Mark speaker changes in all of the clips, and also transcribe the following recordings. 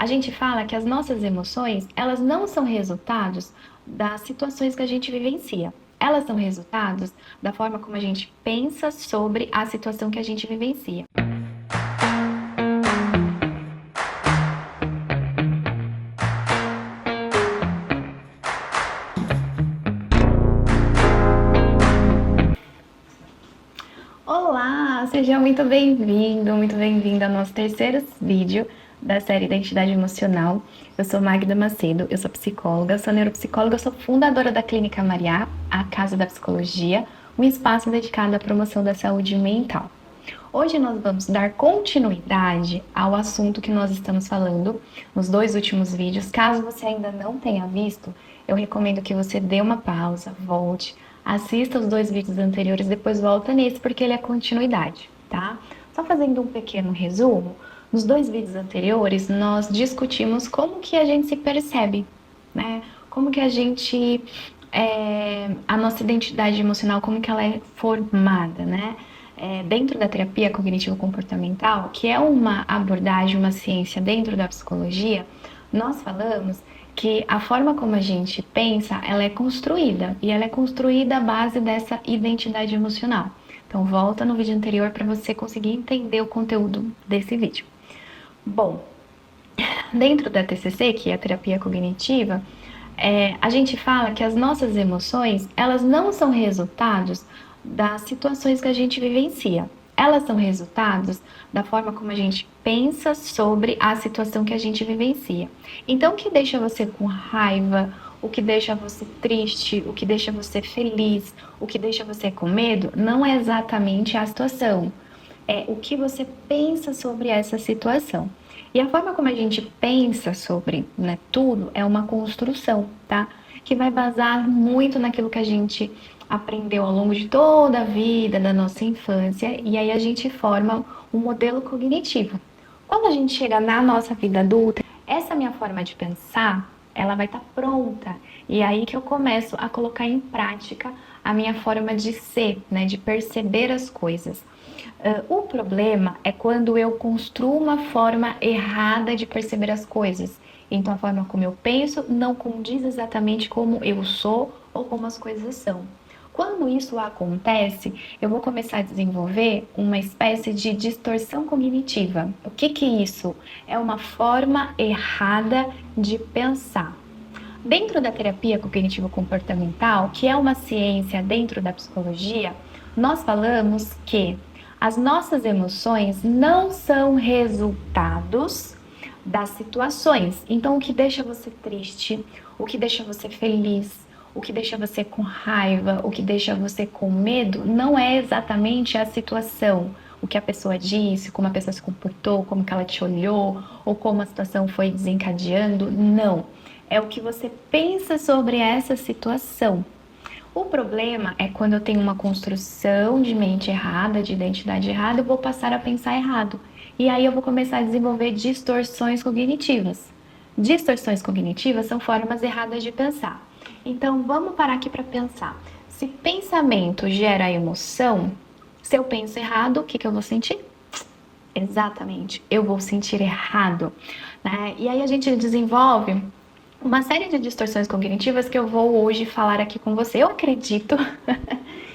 Speaker 1: A gente fala que as nossas emoções, elas não são resultados das situações que a gente vivencia. Elas são resultados da forma como a gente pensa sobre a situação que a gente vivencia. Olá, seja muito bem-vindo ao nosso terceiro vídeo da série Identidade Emocional. Eu sou Magda Macedo, eu sou psicóloga, sou neuropsicóloga, sou fundadora da Clínica Mariá, a Casa da Psicologia, um espaço dedicado à promoção da saúde mental. Hoje nós vamos dar continuidade ao assunto que nós estamos falando nos dois últimos vídeos. Caso você ainda não tenha visto, eu recomendo que você dê uma pausa, volte, assista os dois vídeos anteriores, depois volta nesse, porque ele é continuidade, tá? Só fazendo um pequeno resumo, nos dois vídeos anteriores nós discutimos como que a gente se percebe, né? Como que a gente, a nossa identidade emocional, como que ela é formada, né? Dentro da terapia cognitivo-comportamental, que é uma abordagem, uma ciência dentro da psicologia, nós falamos que a forma como a gente pensa, ela é construída, e ela é construída à base dessa identidade emocional. Então volta no vídeo anterior para você conseguir entender o conteúdo desse vídeo. Bom, dentro da TCC, que é a terapia cognitiva, a gente fala que as nossas emoções, elas não são resultados das situações que a gente vivencia. Elas são resultados da forma como a gente pensa sobre a situação que a gente vivencia. Então, o que deixa você com raiva, o que deixa você triste, o que deixa você feliz, o que deixa você com medo, não é exatamente a situação. É o que você pensa sobre essa situação. E a forma como a gente pensa sobre, né, tudo é uma construção, tá? Que vai basar muito naquilo que a gente aprendeu ao longo de toda a vida, da nossa infância, e aí a gente forma um modelo cognitivo. Quando a gente chega na nossa vida adulta, essa minha forma de pensar, ela vai estar pronta. E aí que eu começo a colocar em prática a minha forma de ser, né, de perceber as coisas. O problema é quando eu construo uma forma errada de perceber as coisas. Então, a forma como eu penso não condiz exatamente como eu sou ou como as coisas são. Quando isso acontece, eu vou começar a desenvolver uma espécie de distorção cognitiva. O que é isso? É uma forma errada de pensar. Dentro da terapia cognitivo-comportamental, que é uma ciência dentro da psicologia, nós falamos que as nossas emoções não são resultados das situações. Então, o que deixa você triste, o que deixa você feliz, o que deixa você com raiva, o que deixa você com medo, não é exatamente a situação, o que a pessoa disse, como a pessoa se comportou, como que ela te olhou, ou como a situação foi desencadeando, não. É o que você pensa sobre essa situação. O problema é quando eu tenho uma construção de mente errada, de identidade errada, eu vou passar a pensar errado. E aí eu vou começar a desenvolver distorções cognitivas. Distorções cognitivas são formas erradas de pensar. Então vamos parar aqui para pensar. Se pensamento gera emoção, se eu penso errado, o que eu vou sentir? Exatamente, eu vou sentir errado, né? E aí a gente desenvolve uma série de distorções cognitivas que eu vou hoje falar aqui com você. Eu acredito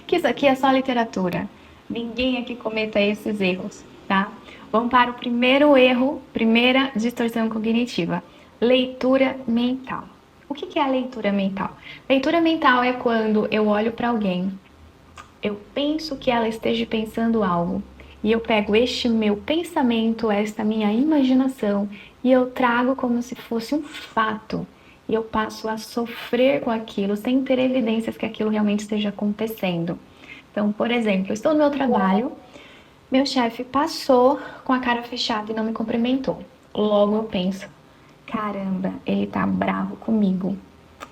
Speaker 1: que isso aqui é só literatura. Ninguém aqui cometa esses erros, tá? Vamos para o primeiro erro, primeira distorção cognitiva: leitura mental. O que é a leitura mental? Leitura mental é quando eu olho para alguém, eu penso que ela esteja pensando algo, e eu pego este meu pensamento, esta minha imaginação, e eu trago como se fosse um fato. E eu passo a sofrer com aquilo, sem ter evidências que aquilo realmente esteja acontecendo. Então, por exemplo, eu estou no meu trabalho, meu chefe passou com a cara fechada e não me cumprimentou. Logo eu penso, caramba, ele tá bravo comigo.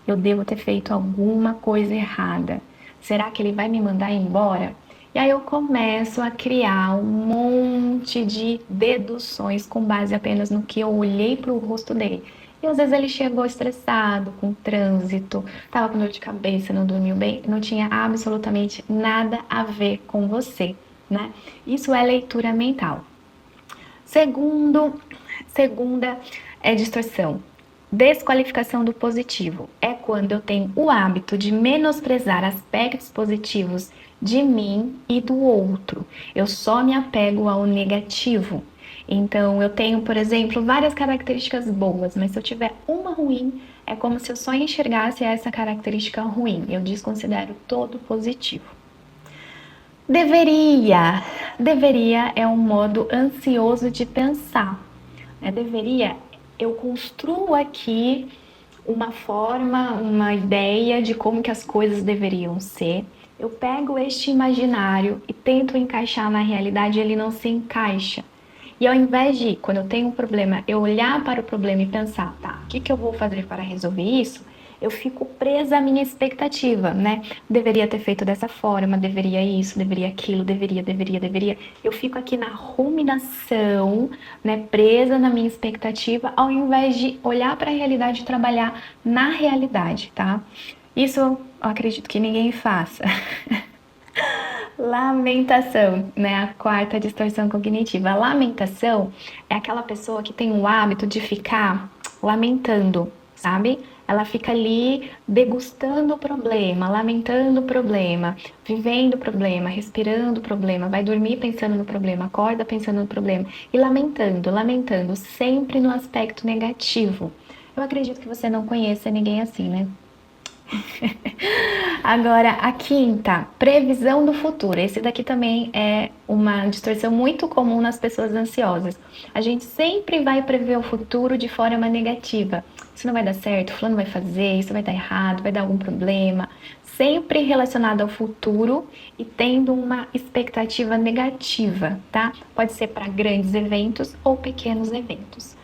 Speaker 1: Eu devo ter feito alguma coisa errada. Será que ele vai me mandar embora? E aí eu começo a criar um monte de deduções com base apenas no que eu olhei para o rosto dele. E às vezes ele chegou estressado, com trânsito, estava com dor de cabeça, não dormiu bem, não tinha absolutamente nada a ver com você, né? Isso é leitura mental. Segunda é distorção. Desqualificação do positivo é quando eu tenho o hábito de menosprezar aspectos positivos de mim e do outro. Eu só me apego ao negativo. Então, eu tenho, por exemplo, várias características boas, mas se eu tiver uma ruim, é como se eu só enxergasse essa característica ruim. Eu desconsidero todo positivo. Deveria. Deveria é um modo ansioso de pensar. Deveria, eu construo aqui uma forma, uma ideia de como que as coisas deveriam ser. Eu pego este imaginário e tento encaixar na realidade, ele não se encaixa. E ao invés de, quando eu tenho um problema, eu olhar para o problema e pensar, tá, o que eu vou fazer para resolver isso? Eu fico presa à minha expectativa, né? Deveria ter feito dessa forma, deveria isso, deveria aquilo, deveria. Eu fico aqui na ruminação, né? Presa na minha expectativa, ao invés de olhar para a realidade e trabalhar na realidade, tá? Isso eu acredito que ninguém faça. Lamentação, né? A quarta distorção cognitiva. A lamentação é aquela pessoa que tem o hábito de ficar lamentando, sabe? Ela fica ali degustando o problema, lamentando o problema, vivendo o problema, respirando o problema, vai dormir pensando no problema, acorda pensando no problema e lamentando, sempre no aspecto negativo. Eu acredito que você não conheça ninguém assim, né? Agora, a quinta, previsão do futuro. Esse daqui também é uma distorção muito comum nas pessoas ansiosas. A gente sempre vai prever o futuro de forma negativa. Isso não vai dar certo, fulano vai fazer, isso vai dar errado, vai dar algum problema. Sempre relacionado ao futuro e tendo uma expectativa negativa, tá? Pode ser para grandes eventos ou pequenos eventos.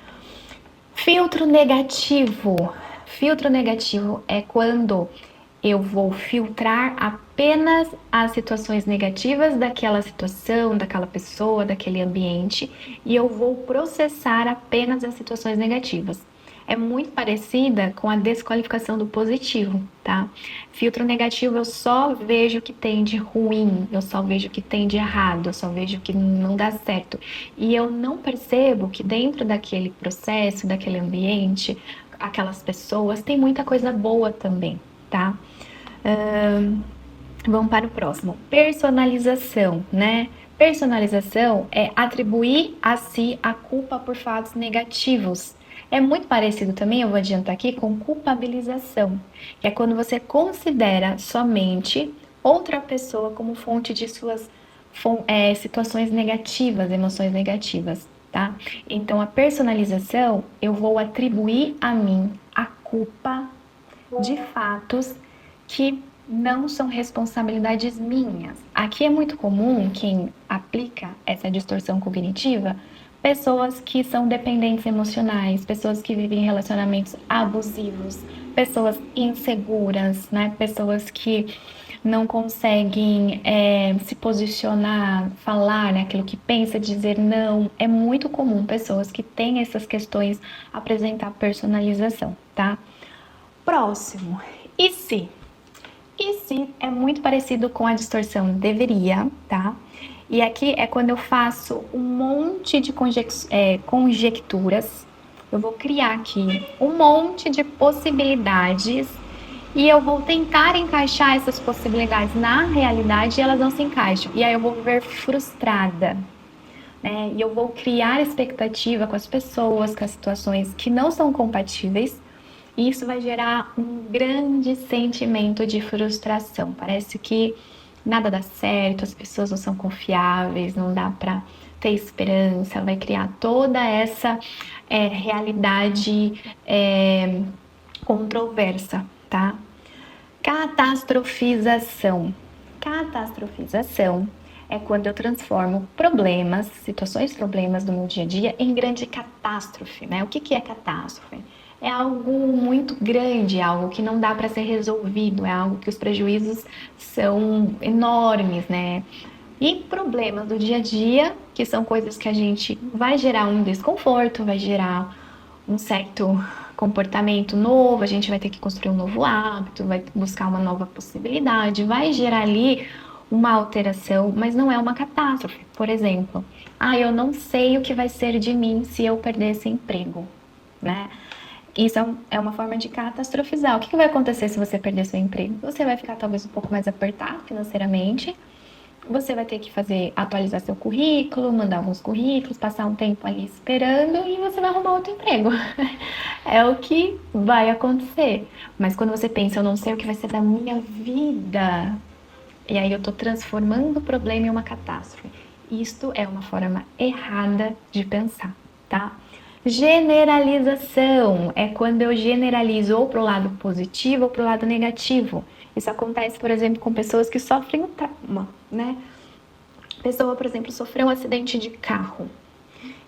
Speaker 1: Filtro negativo. Filtro negativo é quando eu vou filtrar apenas as situações negativas daquela situação, daquela pessoa, daquele ambiente, e eu vou processar apenas as situações negativas. É muito parecida com a desqualificação do positivo, tá? Filtro negativo, eu só vejo o que tem de ruim, eu só vejo o que tem de errado, eu só vejo o que não dá certo. E eu não percebo que dentro daquele processo, daquele ambiente, aquelas pessoas, tem muita coisa boa também, tá? Vamos para o próximo. Personalização, né? Personalização é atribuir a si a culpa por fatos negativos. É muito parecido também, eu vou adiantar aqui, com culpabilização, que é quando você considera somente outra pessoa como fonte de suas situações negativas, emoções negativas, tá? Então, a personalização, eu vou atribuir a mim a culpa de fatos que não são responsabilidades minhas. Aqui é muito comum quem aplica essa distorção cognitiva, pessoas que são dependentes emocionais, pessoas que vivem relacionamentos abusivos, pessoas inseguras, né? Pessoas que não conseguem se posicionar, falar, né, aquilo que pensa, dizer não. É muito comum pessoas que têm essas questões apresentar personalização, tá? Próximo. E se? E se é muito parecido com a distorção deveria, tá? E aqui é quando eu faço um monte de conjecturas. Eu vou criar aqui um monte de possibilidades e eu vou tentar encaixar essas possibilidades na realidade e elas não se encaixam. E aí eu vou viver frustrada, né? E eu vou criar expectativa com as pessoas, com as situações que não são compatíveis. E isso vai gerar um grande sentimento de frustração. Parece que nada dá certo, as pessoas não são confiáveis, não dá para ter esperança, vai criar toda essa realidade controversa, tá? Catastrofização. Catastrofização é quando eu transformo problemas, problemas do meu dia a dia em grande catástrofe, né? O que é catástrofe? É algo muito grande, algo que não dá para ser resolvido, é algo que os prejuízos são enormes, né? E problemas do dia a dia, que são coisas que a gente vai gerar um desconforto, vai gerar um certo comportamento novo, a gente vai ter que construir um novo hábito, vai buscar uma nova possibilidade, vai gerar ali uma alteração, mas não é uma catástrofe. Por exemplo, eu não sei o que vai ser de mim se eu perder esse emprego. né? Isso é uma forma de catastrofizar. O que vai acontecer se você perder seu emprego? Você vai ficar talvez um pouco mais apertado financeiramente, você vai ter que atualizar seu currículo, mandar alguns currículos, passar um tempo ali esperando e você vai arrumar outro emprego. É o que vai acontecer. Mas quando você pensa, eu não sei o que vai ser da minha vida, e aí eu tô transformando o problema em uma catástrofe. Isto é uma forma errada de pensar, tá? Generalização é quando eu generalizo ou pro lado positivo ou pro lado negativo. Isso acontece, por exemplo, com pessoas que sofrem um trauma, né? A pessoa, por exemplo, sofreu um acidente de carro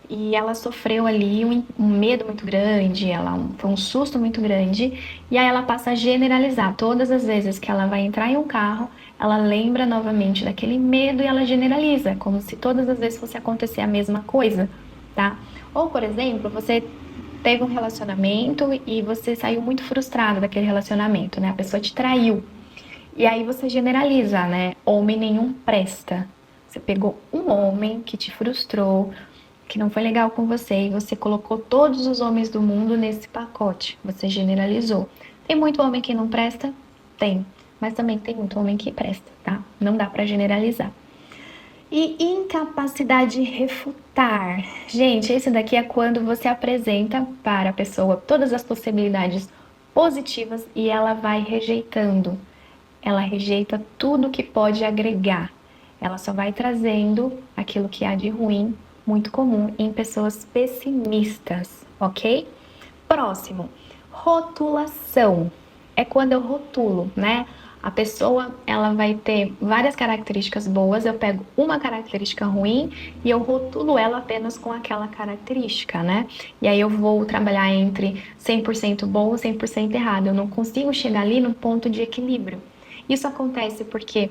Speaker 1: e ela sofreu ali um medo muito grande, foi um susto muito grande, e aí ela passa a generalizar. Todas as vezes que ela vai entrar em um carro, ela lembra novamente daquele medo e ela generaliza, como se todas as vezes fosse acontecer a mesma coisa, tá? Ou, por exemplo, você teve um relacionamento e você saiu muito frustrado daquele relacionamento, né? A pessoa te traiu. E aí você generaliza, né? Homem nenhum presta. Você pegou um homem que te frustrou, que não foi legal com você, e você colocou todos os homens do mundo nesse pacote. Você generalizou. Tem muito homem que não presta? Tem. Mas também tem muito homem que presta, tá? Não dá pra generalizar. E incapacidade de refutar. Gente, esse daqui é quando você apresenta para a pessoa todas as possibilidades positivas e ela vai rejeitando. Ela rejeita tudo que pode agregar. Ela só vai trazendo aquilo que há de ruim, muito comum em pessoas pessimistas, ok? Próximo, rotulação. É quando eu rotulo, né? A pessoa, ela vai ter várias características boas, eu pego uma característica ruim e eu rotulo ela apenas com aquela característica, né? E aí eu vou trabalhar entre 100% bom e 100% errado. Eu não consigo chegar ali no ponto de equilíbrio. Isso acontece porque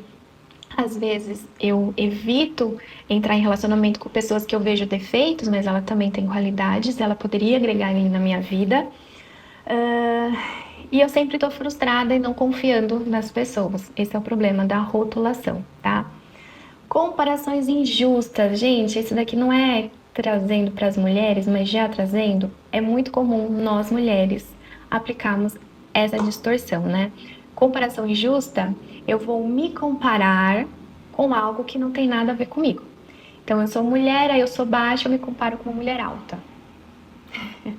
Speaker 1: às vezes eu evito entrar em relacionamento com pessoas que eu vejo defeitos, mas ela também tem qualidades, ela poderia agregar ali na minha vida. E eu sempre tô frustrada e não confiando nas pessoas. Esse é o problema da rotulação, tá? Comparações injustas. Gente, isso daqui não é trazendo para as mulheres, mas já trazendo, é muito comum nós mulheres aplicarmos essa distorção, né? Comparação injusta, eu vou me comparar com algo que não tem nada a ver comigo. Então, eu sou mulher, aí eu sou baixa, eu me comparo com uma mulher alta,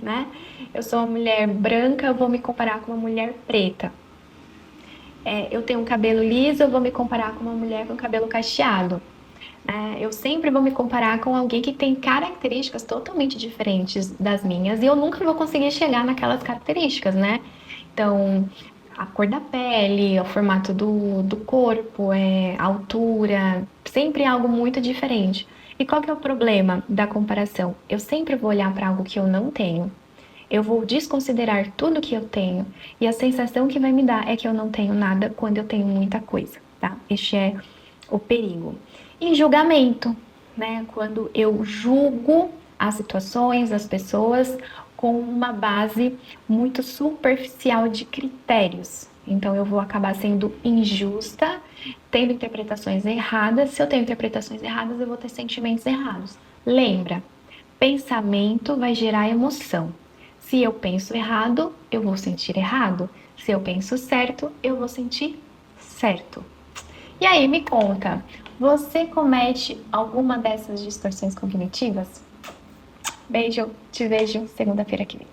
Speaker 1: né? Eu sou uma mulher branca, eu vou me comparar com uma mulher preta. Eu tenho um cabelo liso, eu vou me comparar com uma mulher com cabelo cacheado. Eu sempre vou me comparar com alguém que tem características totalmente diferentes das minhas e eu nunca vou conseguir chegar naquelas características, né? Então, a cor da pele, o formato do corpo, a altura, sempre é algo muito diferente. E qual que é o problema da comparação? Eu sempre vou olhar para algo que eu não tenho. Eu vou desconsiderar tudo que eu tenho e a sensação que vai me dar é que eu não tenho nada quando eu tenho muita coisa, tá? Este é o perigo. E julgamento, né? Quando eu julgo as situações, as pessoas com uma base muito superficial de critérios. Então eu vou acabar sendo injusta, tendo interpretações erradas. Se eu tenho interpretações erradas, eu vou ter sentimentos errados. Lembra, pensamento vai gerar emoção. Se eu penso errado, eu vou sentir errado. Se eu penso certo, eu vou sentir certo. E aí, me conta, você comete alguma dessas distorções cognitivas? Beijo, te vejo segunda-feira que vem.